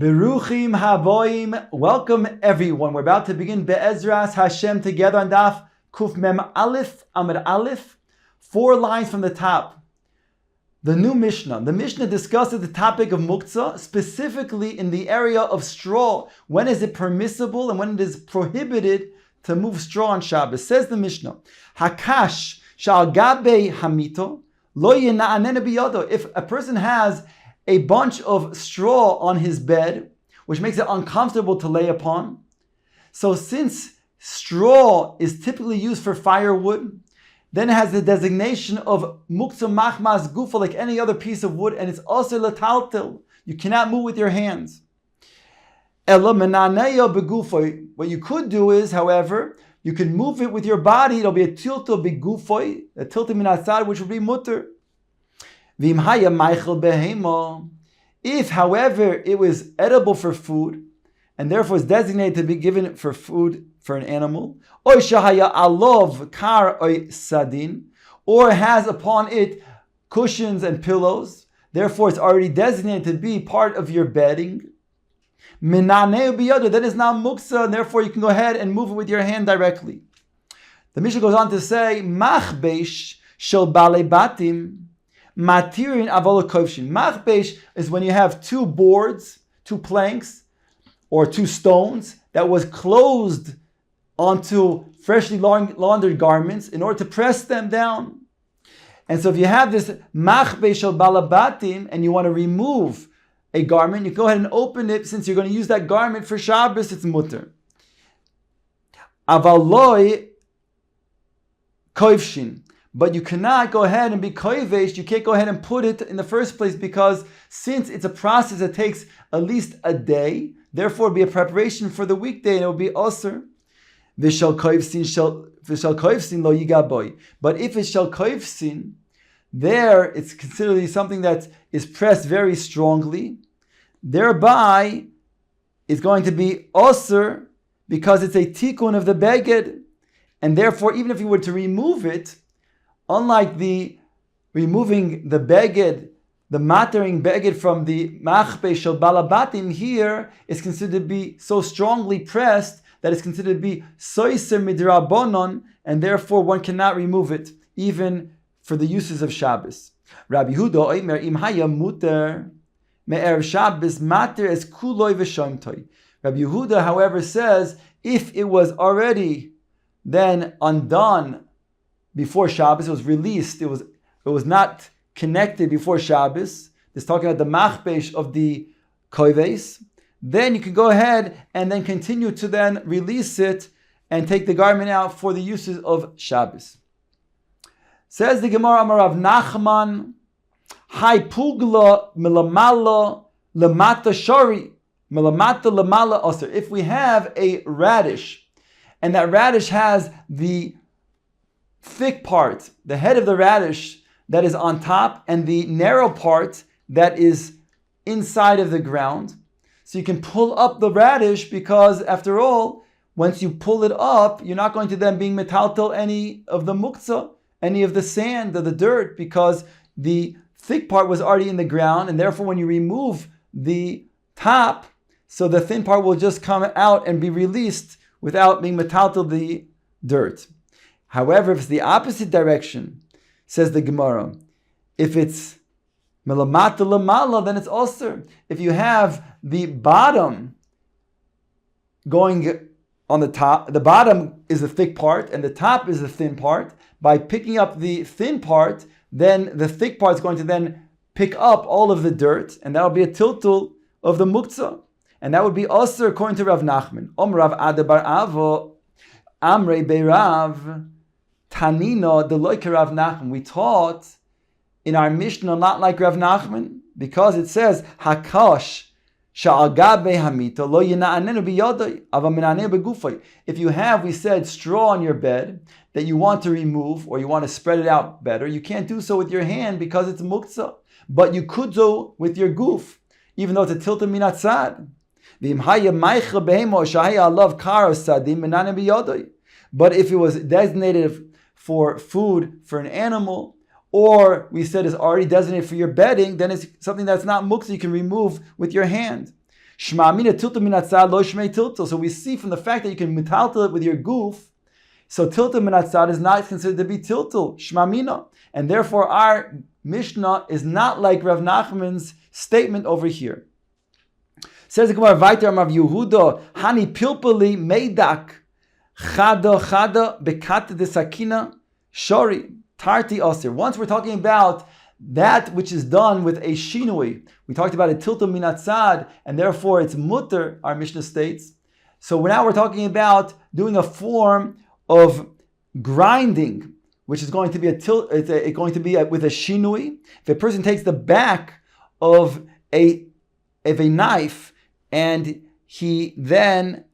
Beruchim haboim. Welcome everyone. We're about to begin Be'ezras Hashem together on Daf Kuf Mem Aleph Amud Aleph. 4 lines from the top. The new Mishnah. The Mishnah discusses the topic of muktzah, specifically in the area of straw. When is it permissible and when it is prohibited to move straw on Shabbos? Says the Mishnah, Hakash shal gabe hamito lo yena'anena biyado. If a person has a bunch of straw on his bed, which makes it uncomfortable to lay upon. So since straw is typically used for firewood, then it has the designation of muktzah machmas gufa, like any other piece of wood, and it's also lataltil. You cannot move with your hands. Ela menaneya begufoi. What you could do is, however, you could move it with your body. It'll be a tilto begufoi, a tilto minatzad, which will be mutter. If, however, it was edible for food, and therefore is designated to be given for food for an animal, or has upon it cushions and pillows, therefore it's already designated to be part of your bedding, then it's now muksa, and therefore you can go ahead and move it with your hand directly. The Mishnah goes on to say, Machbesh shel bale batim matirin avol kovshin. Machbesh is when you have 2 boards, 2 planks, or 2 stones that was closed onto freshly laundered garments in order to press them down. And so if you have this machbesh shel balabatim and you want to remove a garment, you go ahead and open it. Since you're going to use that garment for Shabbos, it's mutter. Avaloi kovshin. But you cannot go ahead and be koivesh, you can't go ahead and put it in the first place, because since it's a process that takes at least a day, therefore it'll be a preparation for the weekday and it will be osir. V'shal koivsin lo yigaboy. But if it's shal koivsin, there it's considered something that is pressed very strongly, thereby it's going to be osir because it's a tikkun of the beged, and therefore even if you were to remove it, unlike the removing the beged, the matering beged from the machbesh shel balabatim, here is considered to be so strongly pressed that it's considered to be soiser midrabanon, and therefore one cannot remove it, even for the uses of Shabbos. Rabbi Yehuda oimer im haya muter me'erev Shabbos mater es kuloi v'shomtoi. Rabbi Yehuda, however, says if it was already then undone before Shabbos, it was released, it was not connected before Shabbos, it's talking about the machbesh of the koives, then you can go ahead and then continue to then release it and take the garment out for the uses of Shabbos. Says the Gemara, Amarav Nachman, Hai pugla milamala lemata shari, milamata lemala osir. If we have a radish, and that radish has the thick part, the head of the radish that is on top, and the narrow part that is inside of the ground. So you can pull up the radish, because after all, once you pull it up, you're not going to then being metaltel any of the muktzah, any of the sand or the dirt, because the thick part was already in the ground, and therefore when you remove the top, so the thin part will just come out and be released without being metaltel the dirt. However, if it's the opposite direction, says the Gemara, if it's melamata lamala, then it's osir. If you have the bottom going on the top, the bottom is the thick part and the top is the thin part. By picking up the thin part, then the thick part is going to then pick up all of the dirt, and that will be a tiltul of the muktzah. And that would be osir according to Rav Nachman. Rav Adabar Avo, Amrei Beirav, Tanina deloike Rav Nachman. We taught in our Mishnah not like Rav Nachman, because it says Hakash sha'agabe hamita lo yena'anenu biyadai ava menaneh begufay. If you have, we said, straw on your bed that you want to remove or you want to spread it out better, you can't do so with your hand because it's muktzah, but you could do with your goof, even though it's a tilta minatzad. But if it was designated for food for an animal, or we said is already designated for your bedding, then it's something that's not muktzah, you can remove with your hand. Shma'amina tilta min hatzad lo shmei tilta. So we see from the fact that you can metaltel it with your goof, so tilta min hatzad is not considered to be tiltal, shma'amina. And therefore our Mishnah is not like Rav Nachman's statement over here. Says the Gemara, Vayter Rav Yehuda, Hani pilpali meidak, chada bekata de sakina, shori, tarti asir. Once we're talking about that which is done with a shinui, we talked about a tilta min hatzad, and therefore it's mutter, our Mishnah states. So now we're talking about doing a form of grinding, which is going to be with a shinui. If a person takes the back of a knife and he then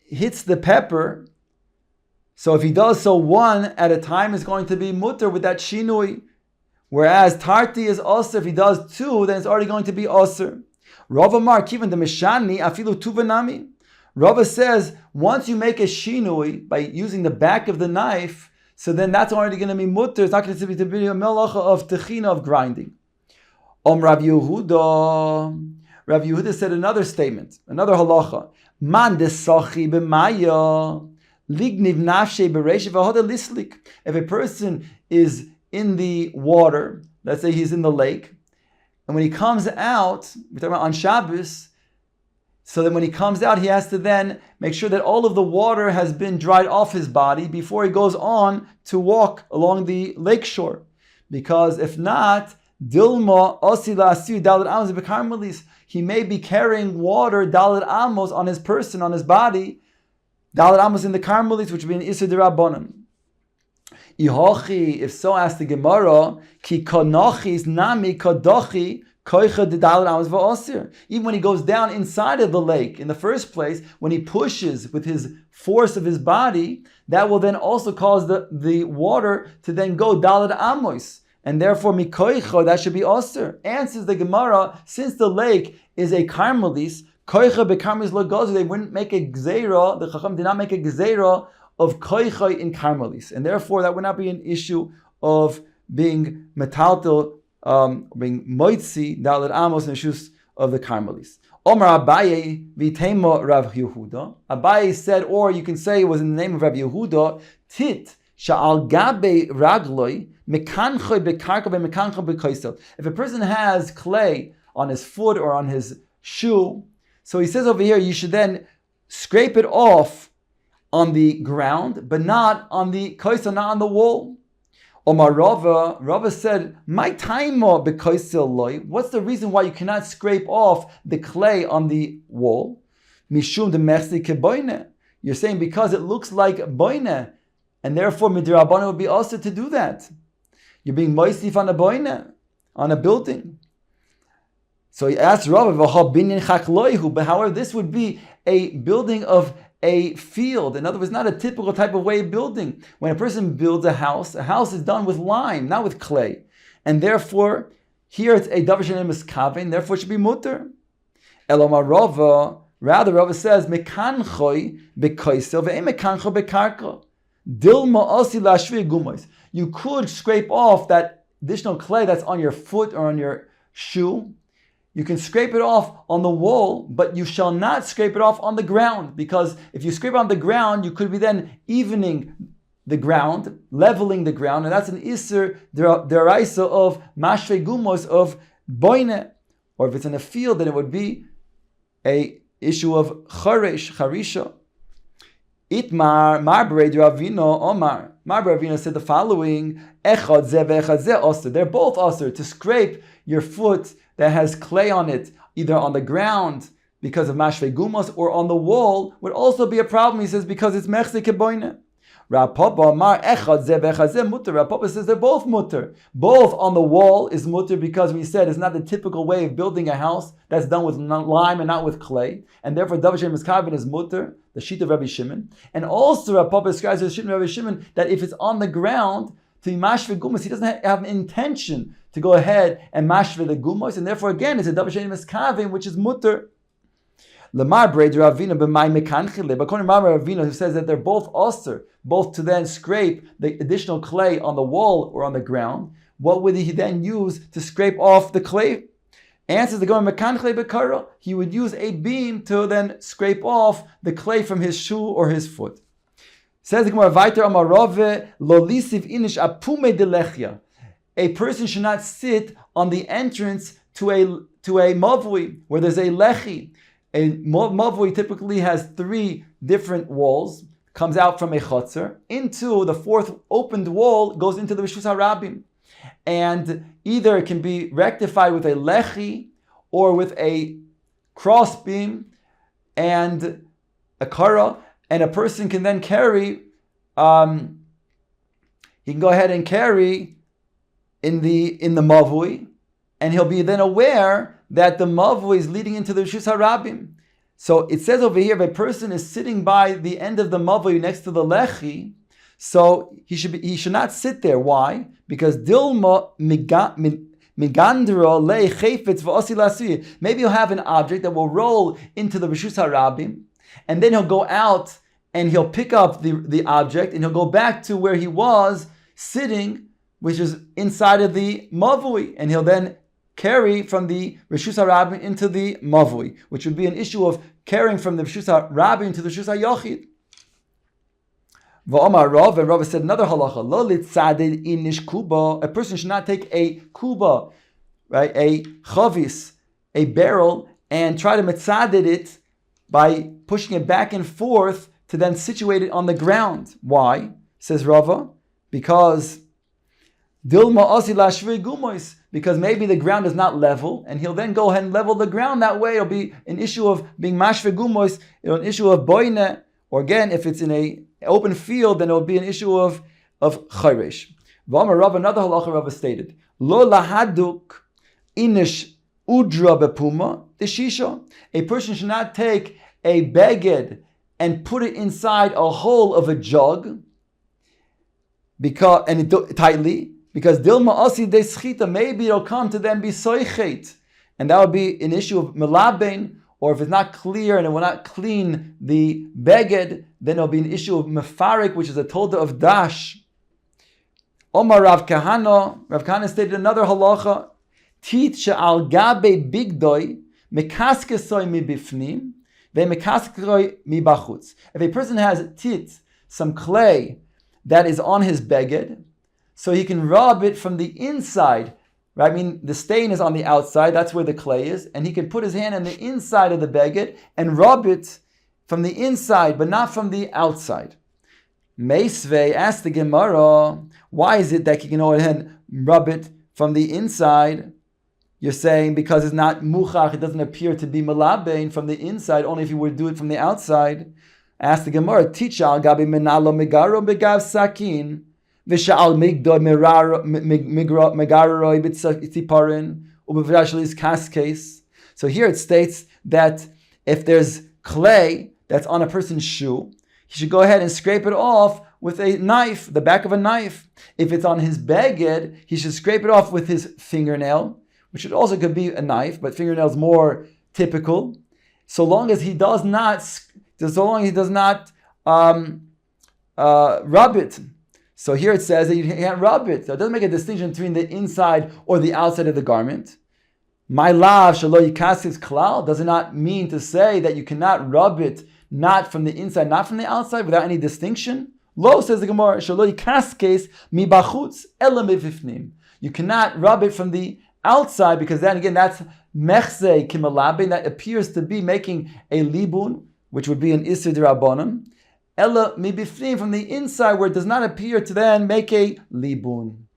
hits the pepper, so if he does so one at a time, is going to be mutter with that shinui. Whereas tarti is osir, if he does two, then it's already going to be osir. Rava Mar kivan the mishani afilu tuvanami. Rava says once you make a shinui by using the back of the knife, so then that's already going to be mutter. It's not going to be a melacha of techina, of grinding. Rav Yehuda said another statement, another halacha. Man desachi b'maya ligniv nafshe bereisha v'hoda lislik. If a person is in the water, let's say he's in the lake, and when he comes out, we're talking about on Shabbos, so then when he comes out, he has to then make sure that all of the water has been dried off his body before he goes on to walk along the lake shore. Because if not, Dilma osila asir dalet amos bekarmelis, he may be carrying water dalet amos on his person, on his body, dalet amos in the karmelis, which would be an isur d'rabbanan. If so, asked the Gemara, ki konachis nami kodachi koicha de dalet amos va'osir. Even when he goes down inside of the lake, in the first place, when he pushes with his force of his body, that will then also cause the water to then go dalet amos. And therefore, mikoicha, that should be osir. Answers the Gemara, since the lake is a karmelis, koicha bekarmelis lo gozer, they wouldn't make a gzeira, the Chacham did not make a gzeira of koicha in karmelis. And therefore, that would not be an issue of being metaltel, being moitzi, dalet amos, and issues of the karmelis. Omar Abaye vitema Rav Yehuda. Abaye said, or you can say it was in the name of Rav Yehuda, tit sha'al gabe ragloi, if a person has clay on his foot or on his shoe, so he says over here, you should then scrape it off on the ground, but not on the kaisel, not on the wall. Omar Rava said, my time what's the reason why you cannot scrape off the clay on the wall? Mishum de mersi keboine. You're saying because it looks like boine, and therefore midrabana would be also to do that. You're being moistif on a boina, on a building. So he asked Rabbi, but however, this would be a building of a field. In other words, not a typical type of way of building. When a person builds a house is done with lime, not with clay. And therefore, here it's a davar she'eino miskaven, therefore it should be mutter. Elomar Rava, rather Rava says, mekanchoi bekoisel ve'em mekanchoi bekarka. Dilma osi lashvir gumois. You could scrape off that additional clay that's on your foot or on your shoe. You can scrape it off on the wall, but you shall not scrape it off on the ground, because if you scrape on the ground, you could be then evening the ground, leveling the ground, and that's an isur deraisa of mashve gumos of boine. Or if it's in a field, then it would be a issue of charisha. Itmar Marbre Ravino Omar. Marbre Ravino said the following: Echad ze ve'echad ze osir. They're both osir. To scrape your foot that has clay on it, either on the ground because of mashve gumos or on the wall, would also be a problem. He says because it's mechse keboine. Rav Papa Mar Echad ze ve'echad ze mutter. Rav Papa says they're both mutter. Both on the wall is mutter because we said it's not the typical way of building a house that's done with lime and not with clay, and therefore davar she'eino miskaven is mutter, the sheet of Rabbi Shimon. And also Rav Papa describes the sheet of Rabbi Shimon that if it's on the ground to be mashve gumos, he doesn't have an intention to go ahead and mashve the gumos, and therefore again it's a davar she'eino miskaven, which is mutter. Lamar Braid Ravina b'may mekanchile. But according to Ravina, who says that they're both osir, both to then scrape the additional clay on the wall or on the ground, what would he then use to scrape off the clay? Answers the Gemara, Mekanchle Bekara. He would use a beam to then scrape off the clay from his shoe or his foot. Says the Gemara, Vaiter Amarove Lo Lisiv Inish Apume Delechia. A person should not sit on the entrance to a mavui where there's a lechi. A mavui typically has 3 different walls, comes out from a chotzer into the 4th opened wall, goes into the Rishus HaRabim. And either it can be rectified with a lechi or with a cross beam and a kara, and a person can then carry, he can go ahead and carry in the mavui, and he'll be then aware that the mavui is leading into the Rishus HaRabim. So it says over here, if a person is sitting by the end of the mavui next to the lechi, so he should not sit there. Why? Because dilma migandro le chayfetz v'osi lasuyi. Maybe he'll have an object that will roll into the Rishus HaRabim, and then he'll go out and he'll pick up the object and he'll go back to where he was sitting, which is inside of the mavui, and he'll then carry from the Rishus HaRabim into the mavui, which would be an issue of carrying from the Rishus HaRabim into the Rishus HaYochid. V'omar Rav, and Rav said another halacha, lo litzadid inish kuba. A person should not take a kuba, right, a chavis, a barrel, and try to mitzadid it by pushing it back and forth to then situate it on the ground. Why? Says Rava, because dilma osi lashvei gumois, because maybe the ground is not level, and he'll then go ahead and level the ground that way. It'll be an issue of being mashvei gumois, an issue of boine, or again, if it's in a open field, then it will be an issue of chayresh. V'amar Rav, another halacha Rav stated, lo lahaduk inish udra bepuma deshisha. A person should not take a beged and put it inside a hole of a jug, tightly, because dilma asi de schita, maybe it'll come to then be soichet, and that would be an issue of melabein. Or if it's not clear and it will not clean the beged, then it'll be an issue of mefarik, which is a tolda of dash. Omar Rav Kahana stated another halacha, tit she'al gabe bigdoi mekaskesoi mi bifnim ve'mekaskesoi mi bachutz. If a person has tit, some clay that is on his beged, so he can rub it from the inside. Right? I mean, the stain is on the outside, that's where the clay is, and he can put his hand on the inside of the beged and rub it from the inside, but not from the outside. Meisvei asked the Gemara, why is it that he can go ahead and rub it from the inside? You're saying because it's not muchach, it doesn't appear to be malabein from the inside, only if you would do it from the outside. Asked the Gemara, Ticha al gabi menalo megaro begav sakin. So here it states that if there's clay that's on a person's shoe, he should go ahead and scrape it off with a knife, the back of a knife. If it's on his beged, he should scrape it off with his fingernail, which also could be a knife, but fingernail is more typical. So long as he does not rub it. So here it says that you can't rub it. So it doesn't make a distinction between the inside or the outside of the garment. My lav shalo yikaskes klal does not mean to say that you cannot rub it not from the inside, not from the outside, without any distinction. Lo, says the Gemara, shalo yikaskes mi bachutz ela mivifnim. You cannot rub it from the outside, because then again that's mechze kimalabin, that appears to be making a libun, which would be an isur d'rabbanan. Ella mibifnim, from the inside, where it does not appear to then make a libun.